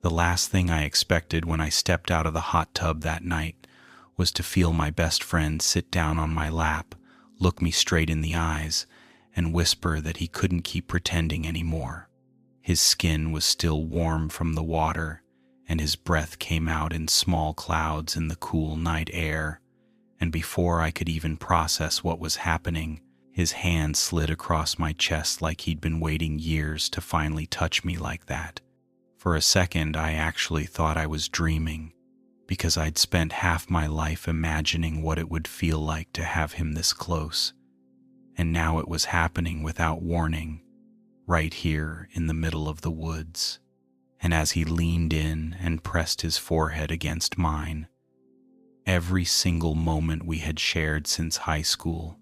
The last thing I expected when I stepped out of the hot tub that night was to feel my best friend sit down on my lap, look me straight in the eyes, and whisper that he couldn't keep pretending anymore. His skin was still warm from the water, and his breath came out in small clouds in the cool night air, and before I could even process what was happening, his hand slid across my chest like he'd been waiting years to finally touch me like that. For a second, I actually thought I was dreaming, because I'd spent half my life imagining what it would feel like to have him this close. And now it was happening without warning, right here in the middle of the woods. And as he leaned in and pressed his forehead against mine, every single moment we had shared since high school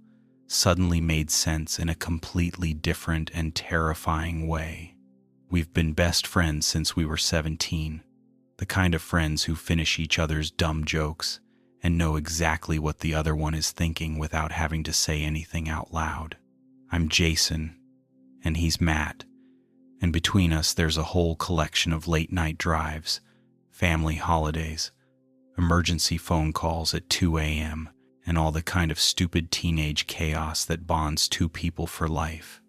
suddenly made sense in a completely different and terrifying way. We've been best friends since we were 17, the kind of friends who finish each other's dumb jokes and know exactly what the other one is thinking without having to say anything out loud. I'm Jason, and he's Matt, and between us there's a whole collection of late-night drives, family holidays, emergency phone calls at 2 a.m., and all the kind of stupid teenage chaos that bonds two people for life.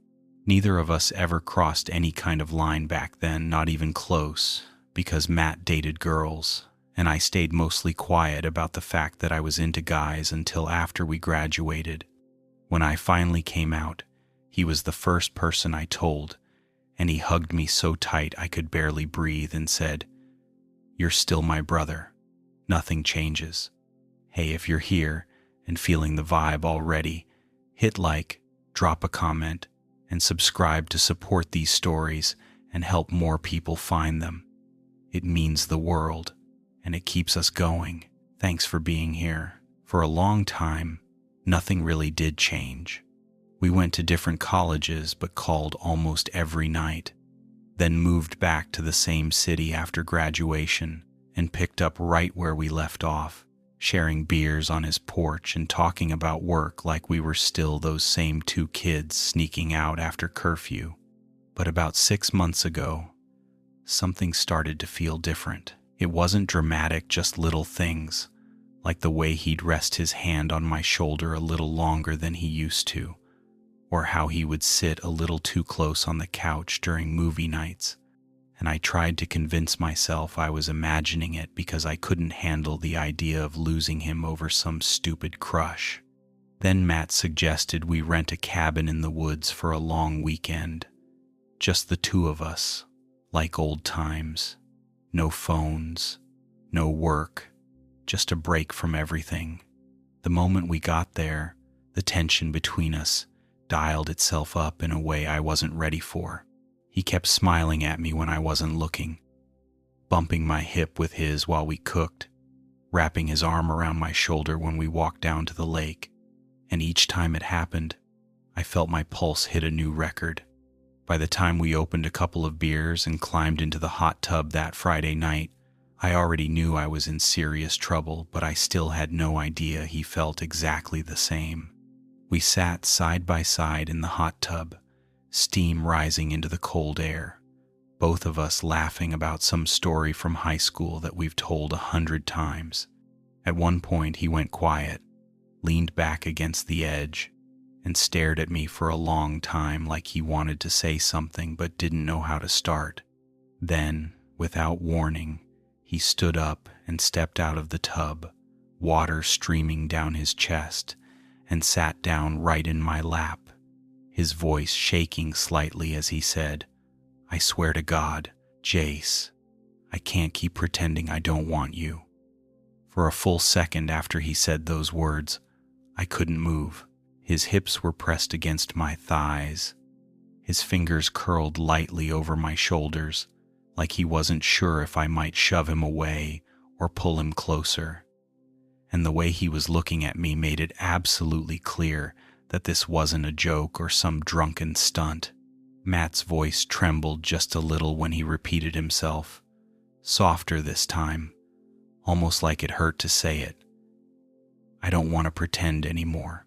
Neither of us ever crossed any kind of line back then, not even close, because Matt dated girls, and I stayed mostly quiet about the fact that I was into guys until after we graduated. When I finally came out, he was the first person I told, and he hugged me so tight I could barely breathe and said, "You're still my brother. Nothing changes. Hey, if you're here and feeling the vibe already, hit like, drop a comment, and subscribe to support these stories and help more people find them. It means the world, and it keeps us going. Thanks for being here." For a long time, nothing really did change. We went to different colleges but called almost every night, then moved back to the same city after graduation and picked up right where we left off, sharing beers on his porch and talking about work like we were still those same two kids sneaking out after curfew. But about 6 months ago, something started to feel different. It wasn't dramatic, just little things, like the way he'd rest his hand on my shoulder a little longer than he used to, or how he would sit a little too close on the couch during movie nights. And I tried to convince myself I was imagining it because I couldn't handle the idea of losing him over some stupid crush. Then Matt suggested we rent a cabin in the woods for a long weekend. Just the two of us, like old times. No phones, no work, just a break from everything. The moment we got there, the tension between us dialed itself up in a way I wasn't ready for. He kept smiling at me when I wasn't looking, bumping my hip with his while we cooked, wrapping his arm around my shoulder when we walked down to the lake, and each time it happened, I felt my pulse hit a new record. By the time we opened a couple of beers and climbed into the hot tub that Friday night, I already knew I was in serious trouble, but I still had no idea he felt exactly the same. We sat side by side in the hot tub, steam rising into the cold air, both of us laughing about some story from high school that we've told 100 times. At one point he went quiet, leaned back against the edge, and stared at me for a long time like he wanted to say something but didn't know how to start. Then, without warning, he stood up and stepped out of the tub, water streaming down his chest, and sat down right in my lap, his voice shaking slightly as he said, "I swear to God, Jace, I can't keep pretending I don't want you." For a full second after he said those words, I couldn't move. His hips were pressed against my thighs. His fingers curled lightly over my shoulders, like he wasn't sure if I might shove him away or pull him closer. And the way he was looking at me made it absolutely clear that this wasn't a joke or some drunken stunt. Matt's voice trembled just a little when he repeated himself, softer this time, almost like it hurt to say it. "I don't want to pretend anymore."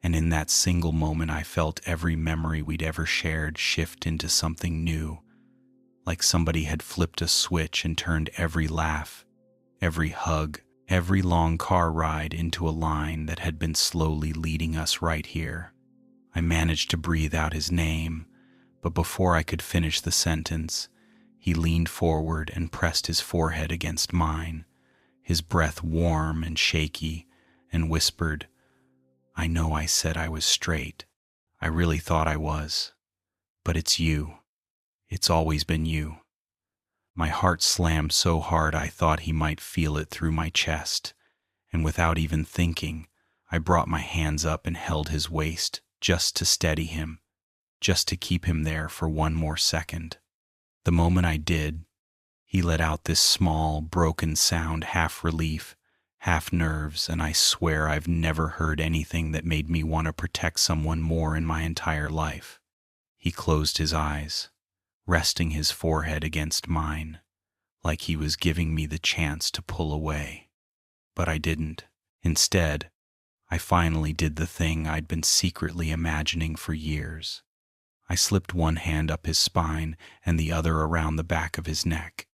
And in that single moment I felt every memory we'd ever shared shift into something new, like somebody had flipped a switch and turned every laugh, every hug, every long car ride into a line that had been slowly leading us right here. I managed to breathe out his name, but before I could finish the sentence, he leaned forward and pressed his forehead against mine, his breath warm and shaky, and whispered, "I know I said I was straight. I really thought I was. But it's you. It's always been you." My heart slammed so hard I thought he might feel it through my chest, and without even thinking, I brought my hands up and held his waist just to steady him, just to keep him there for one more second. The moment I did, he let out this small, broken sound, half relief, half nerves, and I swear I've never heard anything that made me want to protect someone more in my entire life. He closed his eyes, resting his forehead against mine, like he was giving me the chance to pull away. But I didn't. Instead, I finally did the thing I'd been secretly imagining for years. I slipped one hand up his spine and the other around the back of his neck,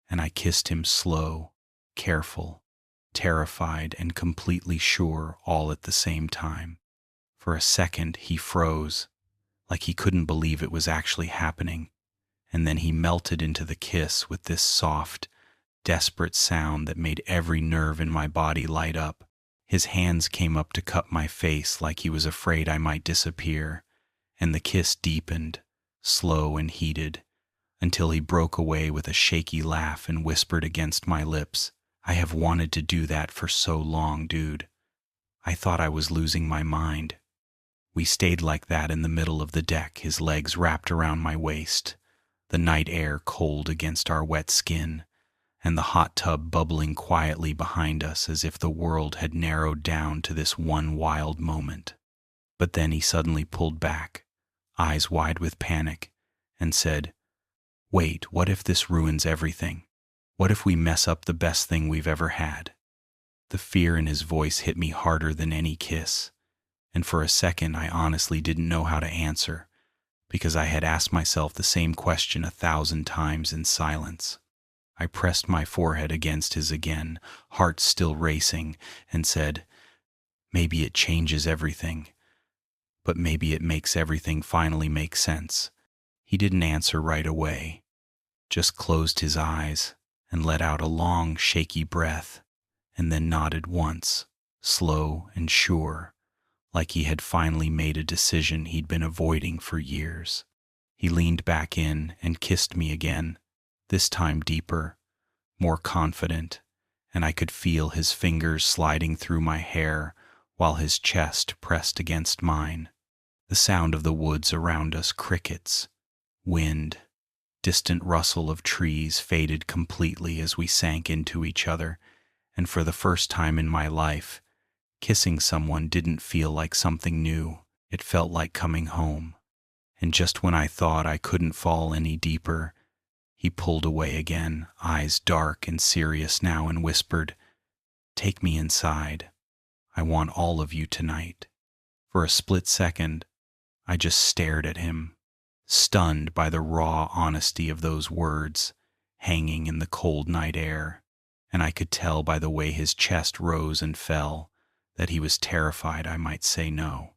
and I kissed him slow, careful, terrified, and completely sure all at the same time. For a second, he froze, like he couldn't believe it was actually happening, and then he melted into the kiss with this soft, desperate sound that made every nerve in my body light up. His hands came up to cup my face like he was afraid I might disappear, and the kiss deepened, slow and heated, until he broke away with a shaky laugh and whispered against my lips, "I have wanted to do that for so long, dude. I thought I was losing my mind." We stayed like that in the middle of the deck, his legs wrapped around my waist, the night air cold against our wet skin, and the hot tub bubbling quietly behind us as if the world had narrowed down to this one wild moment. But then he suddenly pulled back, eyes wide with panic, and said, "Wait, what if this ruins everything? What if we mess up the best thing we've ever had?" The fear in his voice hit me harder than any kiss, and for a second I honestly didn't know how to answer, because I had asked myself the same question 1,000 times in silence. I pressed my forehead against his again, heart still racing, and said, "Maybe it changes everything, but maybe it makes everything finally make sense." He didn't answer right away, just closed his eyes and let out a long, shaky breath, and then nodded once, slow and sure, like he had finally made a decision he'd been avoiding for years. He leaned back in and kissed me again, this time deeper, more confident, and I could feel his fingers sliding through my hair while his chest pressed against mine. The sound of the woods around us, crickets, wind, distant rustle of trees faded completely as we sank into each other, and for the first time in my life, kissing someone didn't feel like something new. It felt like coming home. And just when I thought I couldn't fall any deeper, he pulled away again, eyes dark and serious now, and whispered, "Take me inside. I want all of you tonight." For a split second, I just stared at him, stunned by the raw honesty of those words, hanging in the cold night air, and I could tell by the way his chest rose and fell that he was terrified I might say no.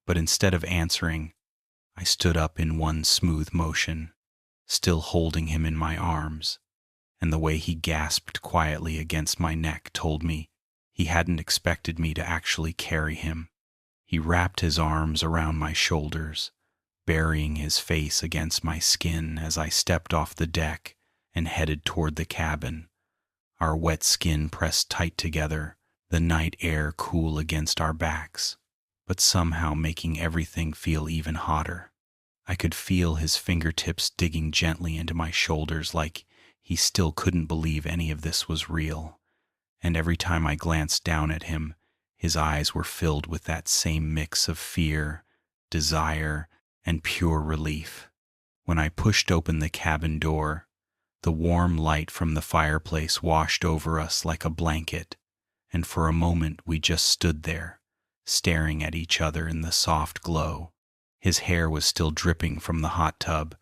But instead of answering, I stood up in one smooth motion, still holding him in my arms, and the way he gasped quietly against my neck told me he hadn't expected me to actually carry him. He wrapped his arms around my shoulders, burying his face against my skin as I stepped off the deck and headed toward the cabin, our wet skin pressed tight together, the night air cool against our backs, but somehow making everything feel even hotter. I could feel his fingertips digging gently into my shoulders like he still couldn't believe any of this was real, and every time I glanced down at him, his eyes were filled with that same mix of fear, desire, and pure relief. When I pushed open the cabin door, the warm light from the fireplace washed over us like a blanket, and for a moment we just stood there, staring at each other in the soft glow. His hair was still dripping from the hot tub,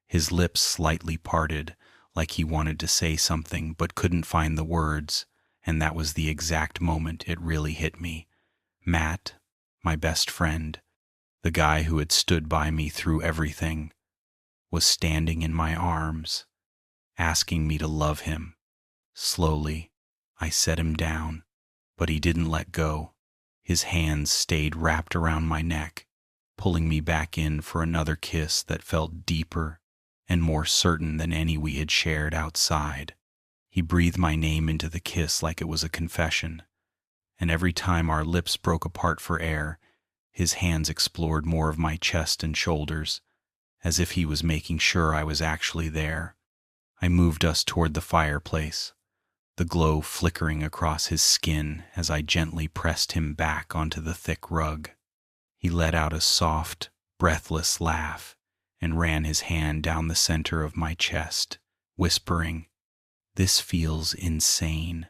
His lips slightly parted, like he wanted to say something but couldn't find the words, and that was the exact moment it really hit me. Matt, my best friend, the guy who had stood by me through everything, was standing in my arms, asking me to love him. Slowly, I set him down, but he didn't let go. His hands stayed wrapped around my neck, pulling me back in for another kiss that felt deeper and more certain than any we had shared outside. He breathed my name into the kiss like it was a confession, and every time our lips broke apart for air, his hands explored more of my chest and shoulders, as if he was making sure I was actually there. I moved us toward the fireplace, the glow flickering across his skin as I gently pressed him back onto the thick rug. He let out a soft, breathless laugh and ran his hand down the center of my chest, whispering, "This feels insane,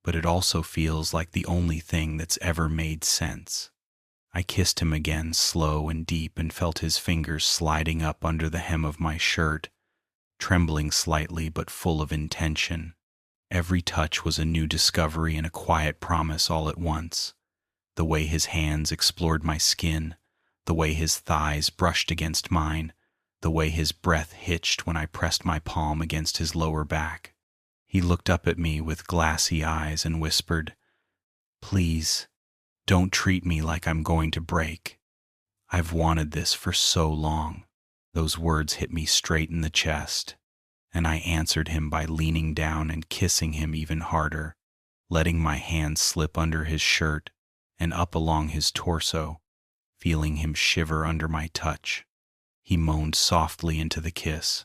but it also feels like the only thing that's ever made sense." I kissed him again, slow and deep, and felt his fingers sliding up under the hem of my shirt, trembling slightly but full of intention. Every touch was a new discovery and a quiet promise all at once. The way his hands explored my skin, the way his thighs brushed against mine, the way his breath hitched when I pressed my palm against his lower back. He looked up at me with glassy eyes and whispered, "Please, don't treat me like I'm going to break. I've wanted this for so long." Those words hit me straight in the chest, and I answered him by leaning down and kissing him even harder, letting my hand slip under his shirt and up along his torso, feeling him shiver under my touch. He moaned softly into the kiss,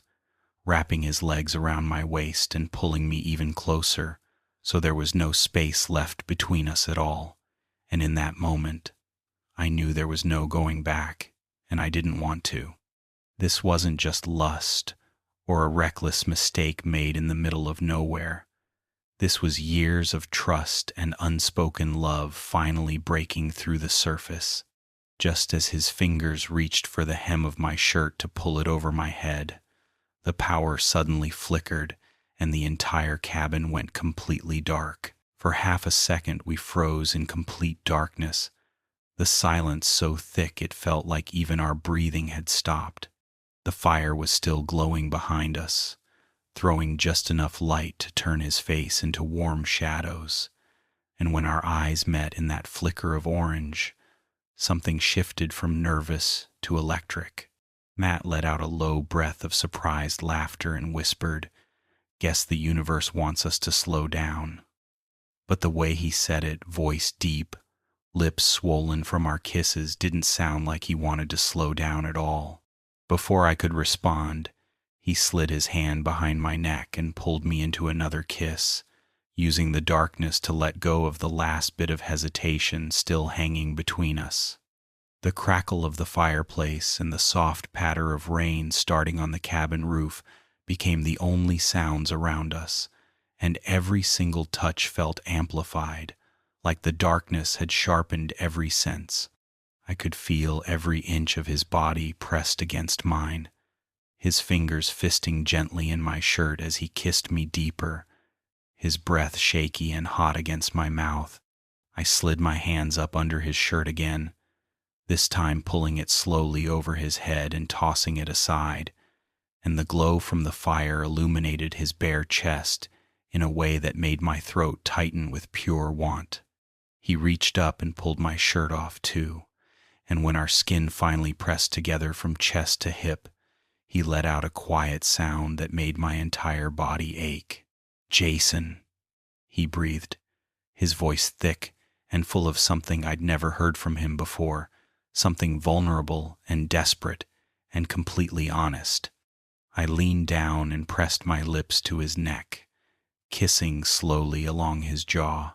wrapping his legs around my waist and pulling me even closer, so there was no space left between us at all. And in that moment, I knew there was no going back, and I didn't want to. This wasn't just lust or a reckless mistake made in the middle of nowhere. This was years of trust and unspoken love finally breaking through the surface. Just as his fingers reached for the hem of my shirt to pull it over my head, the power suddenly flickered and the entire cabin went completely dark. For half a second we froze in complete darkness, the silence so thick it felt like even our breathing had stopped. The fire was still glowing behind us, throwing just enough light to turn his face into warm shadows, and when our eyes met in that flicker of orange, something shifted from nervous to electric. Matt let out a low breath of surprised laughter and whispered, "Guess the universe wants us to slow down." But the way he said it, voice deep, lips swollen from our kisses, didn't sound like he wanted to slow down at all. Before I could respond, he slid his hand behind my neck and pulled me into another kiss, using the darkness to let go of the last bit of hesitation still hanging between us. The crackle of the fireplace and the soft patter of rain starting on the cabin roof became the only sounds around us, and every single touch felt amplified, like the darkness had sharpened every sense. I could feel every inch of his body pressed against mine, his fingers fisting gently in my shirt as he kissed me deeper, his breath shaky and hot against my mouth. I slid my hands up under his shirt again, this time pulling it slowly over his head and tossing it aside, and the glow from the fire illuminated his bare chest in a way that made my throat tighten with pure want. He reached up and pulled my shirt off too, and when our skin finally pressed together from chest to hip, he let out a quiet sound that made my entire body ache. "Jason," he breathed, his voice thick and full of something I'd never heard from him before, something vulnerable and desperate and completely honest. I leaned down and pressed my lips to his neck, kissing slowly along his jaw,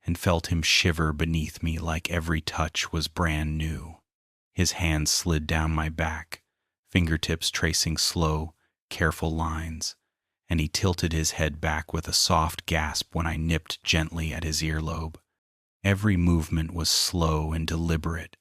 and felt him shiver beneath me like every touch was brand new. His hands slid down my back, fingertips tracing slow, careful lines, and he tilted his head back with a soft gasp when I nipped gently at his earlobe. Every movement was slow and deliberate,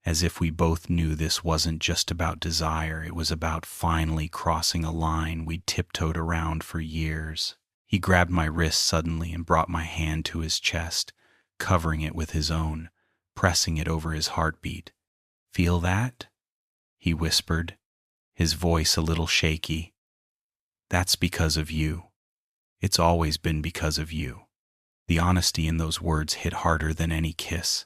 As if we both knew this wasn't just about desire, it was about finally crossing a line we'd tiptoed around for years. He grabbed my wrist suddenly and brought my hand to his chest, covering it with his own, pressing it over his heartbeat. "Feel that?" he whispered, his voice a little shaky. "That's because of you. It's always been because of you." The honesty in those words hit harder than any kiss,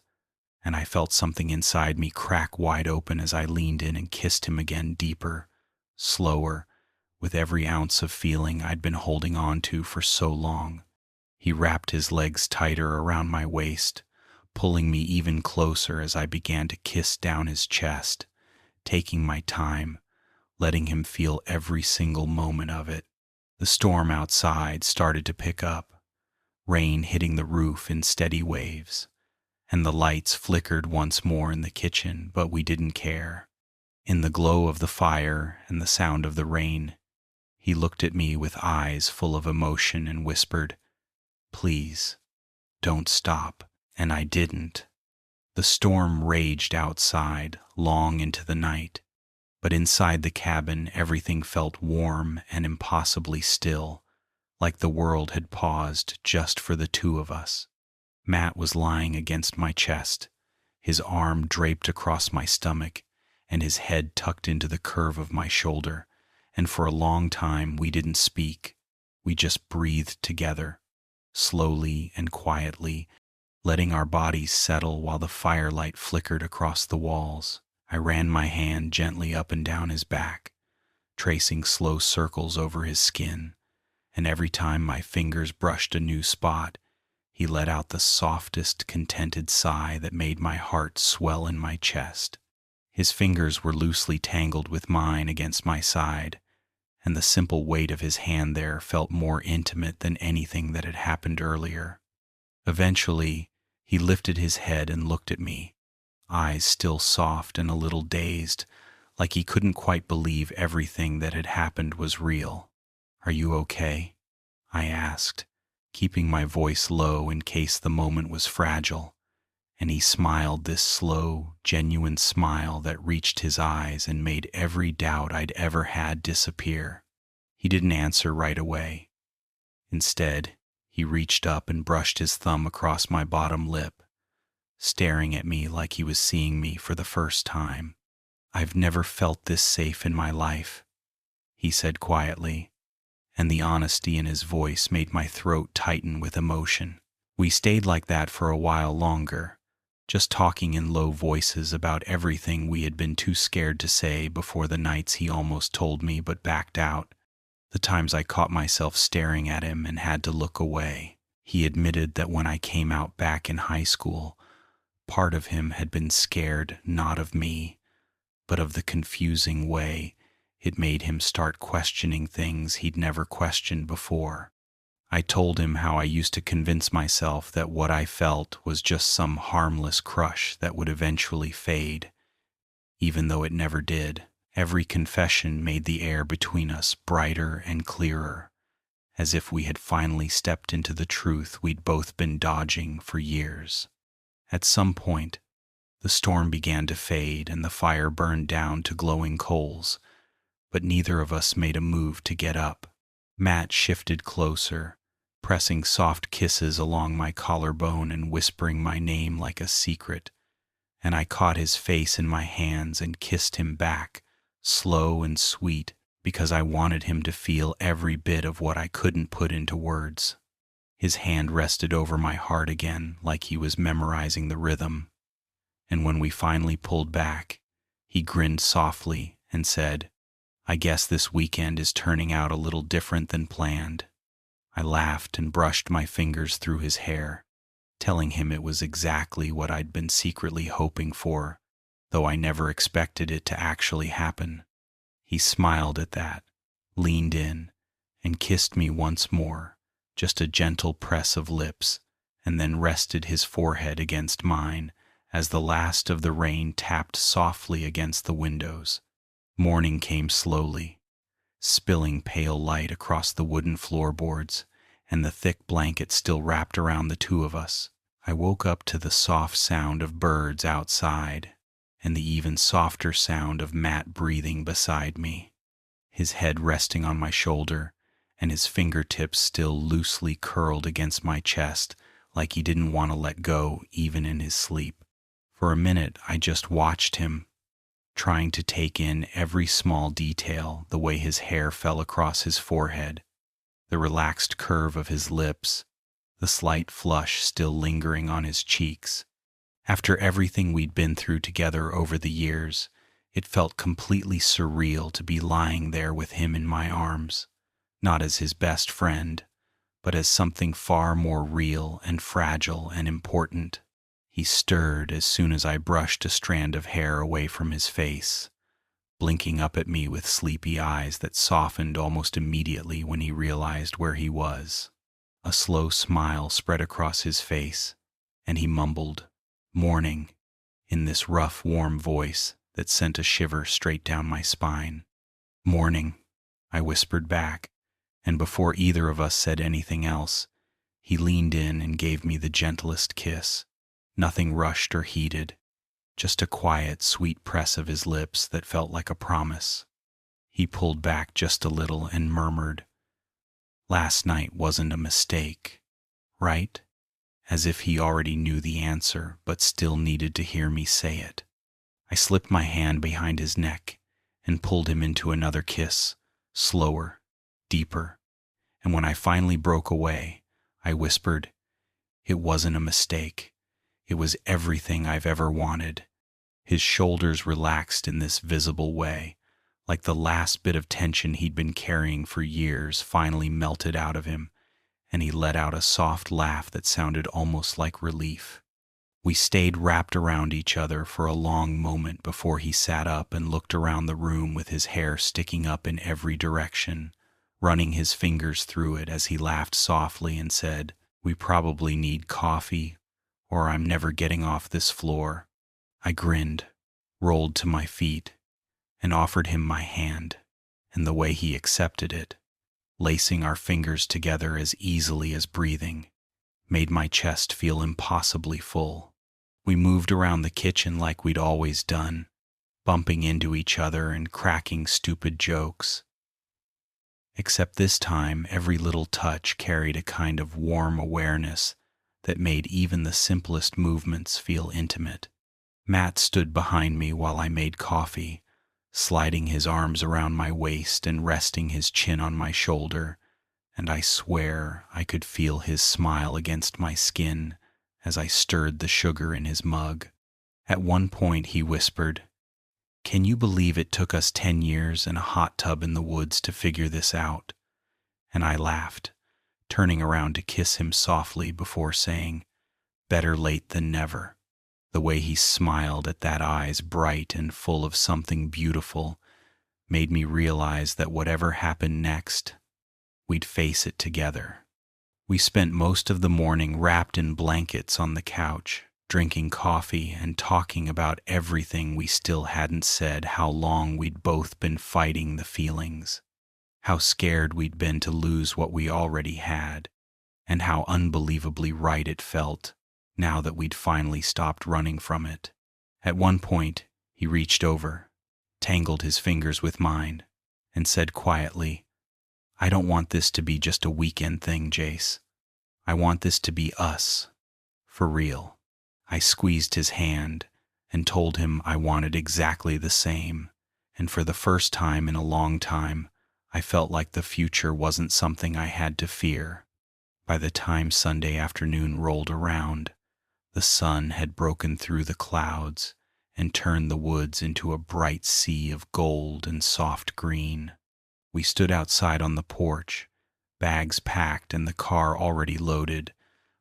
and I felt something inside me crack wide open as I leaned in and kissed him again, deeper, slower, with every ounce of feeling I'd been holding on to for so long. He wrapped his legs tighter around my waist, pulling me even closer as I began to kiss down his chest, taking my time, letting him feel every single moment of it. The storm outside started to pick up, rain hitting the roof in steady waves, and the lights flickered once more in the kitchen, but we didn't care. In the glow of the fire and the sound of the rain, he looked at me with eyes full of emotion and whispered, "Please, don't stop." And I didn't. The storm raged outside long into the night, but inside the cabin everything felt warm and impossibly still, like the world had paused just for the two of us. Matt was lying against my chest, his arm draped across my stomach, and his head tucked into the curve of my shoulder, and for a long time we didn't speak. We just breathed together, slowly and quietly, letting our bodies settle while the firelight flickered across the walls. I ran my hand gently up and down his back, tracing slow circles over his skin, and every time my fingers brushed a new spot, he let out the softest, contented sigh that made my heart swell in my chest. His fingers were loosely tangled with mine against my side, and the simple weight of his hand there felt more intimate than anything that had happened earlier. Eventually, he lifted his head and looked at me, eyes still soft and a little dazed, like he couldn't quite believe everything that had happened was real. "Are you okay?" I asked, keeping my voice low in case the moment was fragile, and he smiled this slow, genuine smile that reached his eyes and made every doubt I'd ever had disappear. He didn't answer right away. Instead, he reached up and brushed his thumb across my bottom lip, staring at me like he was seeing me for the first time. "I've never felt this safe in my life," he said quietly, and the honesty in his voice made my throat tighten with emotion. We stayed like that for a while longer, just talking in low voices about everything we had been too scared to say before the nights he almost told me but backed out, the times I caught myself staring at him and had to look away. He admitted that when I came out back in high school, part of him had been scared not of me, but of the confusing way it made him start questioning things he'd never questioned before. I told him how I used to convince myself that what I felt was just some harmless crush that would eventually fade, even though it never did. Every confession made the air between us brighter and clearer, as if we had finally stepped into the truth we'd both been dodging for years. At some point, the storm began to fade and the fire burned down to glowing coals, but neither of us made a move to get up. Matt shifted closer, pressing soft kisses along my collarbone and whispering my name like a secret, and I caught his face in my hands and kissed him back, slow and sweet, because I wanted him to feel every bit of what I couldn't put into words. His hand rested over my heart again like he was memorizing the rhythm, and when we finally pulled back, he grinned softly and said, "I guess this weekend is turning out a little different than planned." I laughed and brushed my fingers through his hair, telling him it was exactly what I'd been secretly hoping for, though I never expected it to actually happen. He smiled at that, leaned in, and kissed me once more, just a gentle press of lips, and then rested his forehead against mine as the last of the rain tapped softly against the windows. Morning came slowly, spilling pale light across the wooden floorboards and the thick blanket still wrapped around the two of us. I woke up to the soft sound of birds outside, and the even softer sound of Matt breathing beside me, his head resting on my shoulder and his fingertips still loosely curled against my chest like he didn't want to let go even in his sleep. For a minute, I just watched him, trying to take in every small detail, the way his hair fell across his forehead, the relaxed curve of his lips, the slight flush still lingering on his cheeks. After everything we'd been through together over the years, it felt completely surreal to be lying there with him in my arms, not as his best friend, but as something far more real and fragile and important. He stirred as soon as I brushed a strand of hair away from his face, blinking up at me with sleepy eyes that softened almost immediately when he realized where he was. A slow smile spread across his face, and he mumbled, "Morning," in this rough, warm voice that sent a shiver straight down my spine. "Morning," I whispered back, and before either of us said anything else, he leaned in and gave me the gentlest kiss. Nothing rushed or heated, just a quiet, sweet press of his lips that felt like a promise. He pulled back just a little and murmured, "Last night wasn't a mistake, right?" As if he already knew the answer, but still needed to hear me say it. I slipped my hand behind his neck and pulled him into another kiss, slower, deeper, and when I finally broke away, I whispered, "It wasn't a mistake. It was everything I've ever wanted." His shoulders relaxed in this visible way, like the last bit of tension he'd been carrying for years finally melted out of him, and he let out a soft laugh that sounded almost like relief. We stayed wrapped around each other for a long moment before he sat up and looked around the room with his hair sticking up in every direction, running his fingers through it as he laughed softly and said, "We probably need coffee, or I'm never getting off this floor." I grinned, rolled to my feet, and offered him my hand, and the way he accepted it, lacing our fingers together as easily as breathing, made my chest feel impossibly full. We moved around the kitchen like we'd always done, bumping into each other and cracking stupid jokes. Except this time, every little touch carried a kind of warm awareness that made even the simplest movements feel intimate. Matt stood behind me while I made coffee, sliding his arms around my waist and resting his chin on my shoulder, and I swear I could feel his smile against my skin as I stirred the sugar in his mug. At one point he whispered, "Can you believe it took us 10 years and a hot tub in the woods to figure this out?" And I laughed, turning around to kiss him softly before saying, "Better late than never." The way he smiled at that eyes bright and full of something beautiful made me realize that whatever happened next, we'd face it together. We spent most of the morning wrapped in blankets on the couch, drinking coffee and talking about everything we still hadn't said, how long we'd both been fighting the feelings, how scared we'd been to lose what we already had, and how unbelievably right it felt now that we'd finally stopped running from it. At one point, he reached over, tangled his fingers with mine, and said quietly, "I don't want this to be just a weekend thing, Jace. I want this to be us, for real." I squeezed his hand and told him I wanted exactly the same, and for the first time in a long time, I felt like the future wasn't something I had to fear. By the time Sunday afternoon rolled around, the sun had broken through the clouds and turned the woods into a bright sea of gold and soft green. We stood outside on the porch, bags packed and the car already loaded,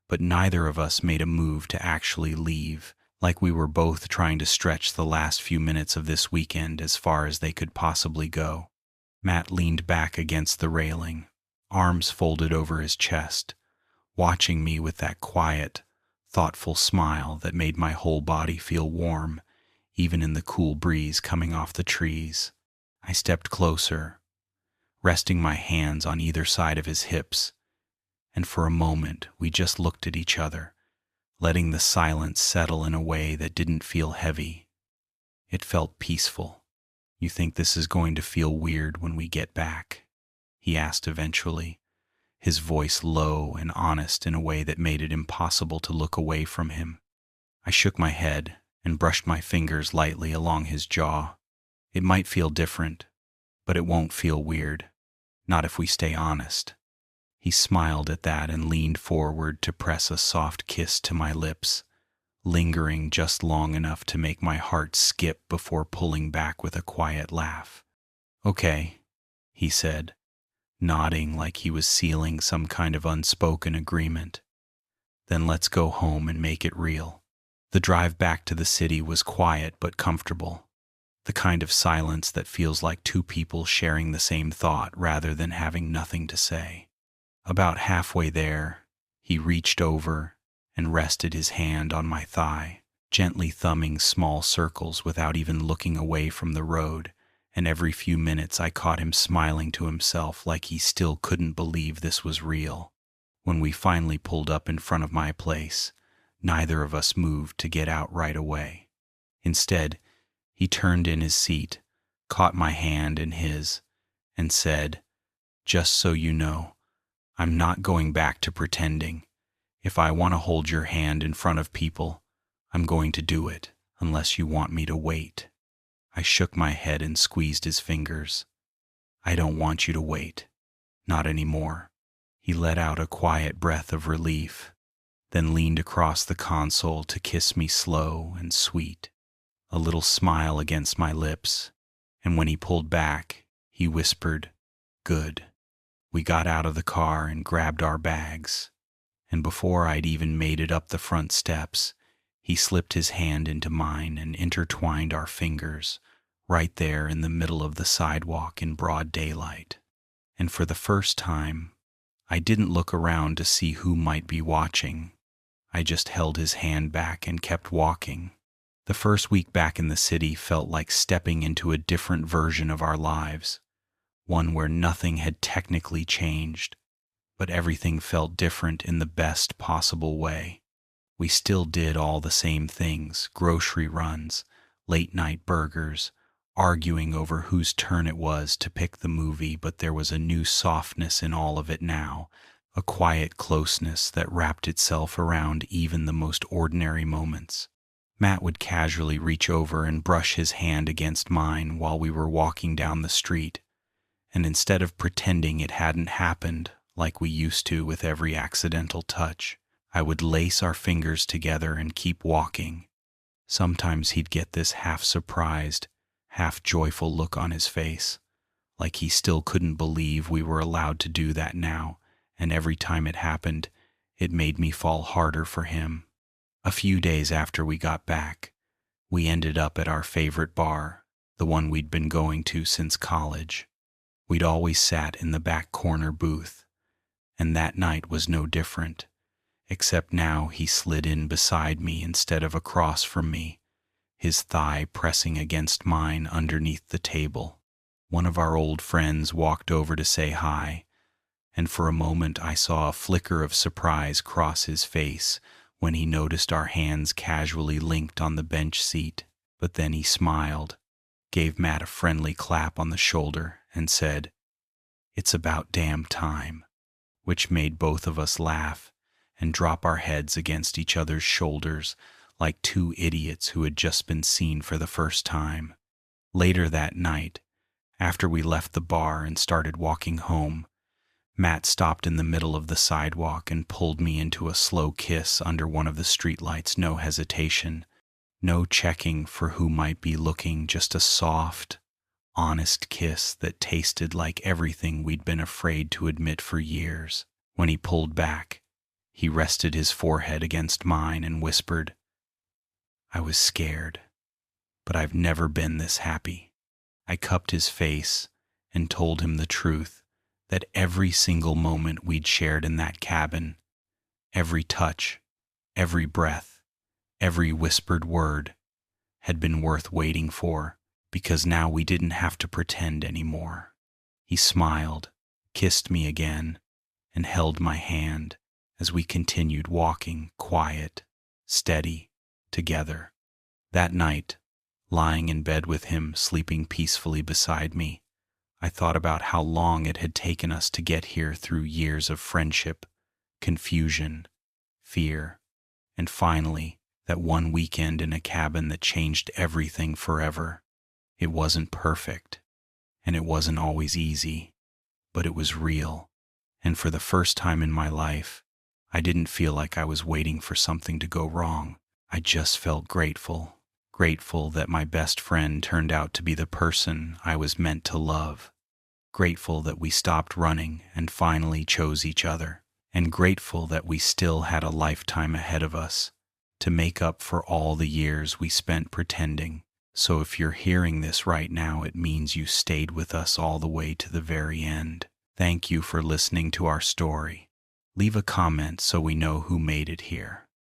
but neither of us made a move to actually leave, like we were both trying to stretch the last few minutes of this weekend as far as they could possibly go. Matt leaned back against the railing, arms folded over his chest, watching me with that quiet, thoughtful smile that made my whole body feel warm, even in the cool breeze coming off the trees. I stepped closer, resting my hands on either side of his hips, and for a moment we just looked at each other, letting the silence settle in a way that didn't feel heavy, It felt peaceful. "You think this is going to feel weird when we get back?" he asked eventually, his voice low and honest in a way that made it impossible to look away from him. I shook my head and brushed my fingers lightly along his jaw. "It might feel different, but it won't feel weird. Not if we stay honest." He smiled at that and leaned forward to press a soft kiss to my lips, lingering just long enough to make my heart skip before pulling back with a quiet laugh. "Okay," he said, nodding like he was sealing some kind of unspoken agreement. "Then let's go home and make it real." The drive back to the city was quiet but comfortable, the kind of silence that feels like two people sharing the same thought rather than having nothing to say. About halfway there, he reached over and rested his hand on my thigh, gently thumbing small circles without even looking away from the road, and every few minutes I caught him smiling to himself like he still couldn't believe this was real. When we finally pulled up in front of my place, neither of us moved to get out right away. Instead, he turned in his seat, caught my hand in his, and said, "Just so you know, I'm not going back to pretending. If I want to hold your hand in front of people, I'm going to do it, unless you want me to wait." I shook my head and squeezed his fingers. "I don't want you to wait. Not anymore." He let out a quiet breath of relief, then leaned across the console to kiss me slow and sweet, a little smile against my lips, and when he pulled back, he whispered, "Good." We got out of the car and grabbed our bags, and before I'd even made it up the front steps, he slipped his hand into mine and intertwined our fingers right there in the middle of the sidewalk in broad daylight. And for the first time, I didn't look around to see who might be watching. I just held his hand back and kept walking. The first week back in the city felt like stepping into a different version of our lives, one where nothing had technically changed, but everything felt different in the best possible way. We still did all the same things: grocery runs, late-night burgers, arguing over whose turn it was to pick the movie, but there was a new softness in all of it now, a quiet closeness that wrapped itself around even the most ordinary moments. Matt would casually reach over and brush his hand against mine while we were walking down the street, and instead of pretending it hadn't happened like we used to with every accidental touch, I would lace our fingers together and keep walking. Sometimes he'd get this half-surprised, half-joyful look on his face, like he still couldn't believe we were allowed to do that now, and every time it happened, it made me fall harder for him. A few days after we got back, we ended up at our favorite bar, the one we'd been going to since college. We'd always sat in the back corner booth, and that night was no different, except now he slid in beside me instead of across from me, his thigh pressing against mine underneath the table. One of our old friends walked over to say hi, and for a moment I saw a flicker of surprise cross his face when he noticed our hands casually linked on the bench seat, but then he smiled, gave Matt a friendly clap on the shoulder, and said, "It's about damn time," which made both of us laugh and drop our heads against each other's shoulders like two idiots who had just been seen for the first time. Later that night, after we left the bar and started walking home, Matt stopped in the middle of the sidewalk and pulled me into a slow kiss under one of the streetlights, no hesitation, no checking for who might be looking, just a soft, honest kiss that tasted like everything we'd been afraid to admit for years. When he pulled back, he rested his forehead against mine and whispered, "I was scared, but I've never been this happy." I cupped his face and told him the truth, that every single moment we'd shared in that cabin, every touch, every breath, every whispered word, had been worth waiting for, because now we didn't have to pretend anymore. He smiled, kissed me again, and held my hand as we continued walking, quiet, steady, together. That night, lying in bed with him, sleeping peacefully beside me. I thought about how long it had taken us to get here through years of friendship, confusion, fear, and finally, that one weekend in a cabin that changed everything forever. It wasn't perfect, and it wasn't always easy, but it was real. And for the first time in my life, I didn't feel like I was waiting for something to go wrong. I just felt grateful. Grateful that my best friend turned out to be the person I was meant to love. Grateful that we stopped running and finally chose each other. And grateful that we still had a lifetime ahead of us to make up for all the years we spent pretending. So if you're hearing this right now, it means you stayed with us all the way to the very end. Thank you for listening to our story. Leave a comment so we know who made it here.